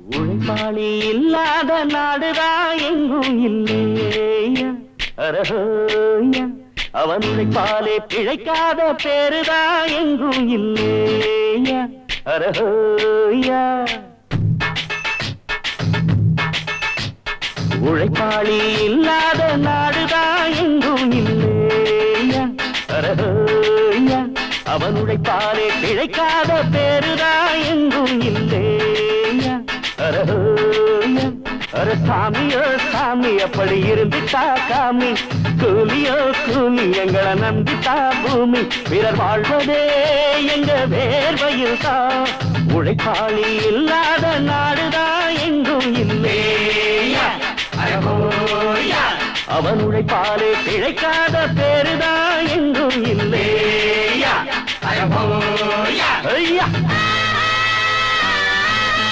உழைப்பாளி இல்லாத நாடுதான் எங்கும் இல்லையா அரஹோயா அவன் உழைப்பாலே பிழைக்காத பேருதான் எங்கும் இல்லையா அரஹோயா உழைப்பாளி இல்லாத நாடுதான் எங்கும் இல்லையா அரஹோயா அவன் உழைப்பாலே பிழைக்காத பேருதான் எங்கும் இல்லையா அரஹோயா அர சாமியோ சாமி அப்படி இருந்துட்டா காமி கூலியோ கூலி எங்களை நம்பிட்டா பூமி பிறர் வாழ்வதே எங்க வேர்வையில் தான் உழைப்பாளி இல்லாத நாடுதான் எங்கும் இல்லையா அரஹோயா அவன் உழைப்பாலே பிழைக்காத பேருதான் எங்கும் இல்லையா அரஹோயா ஐயா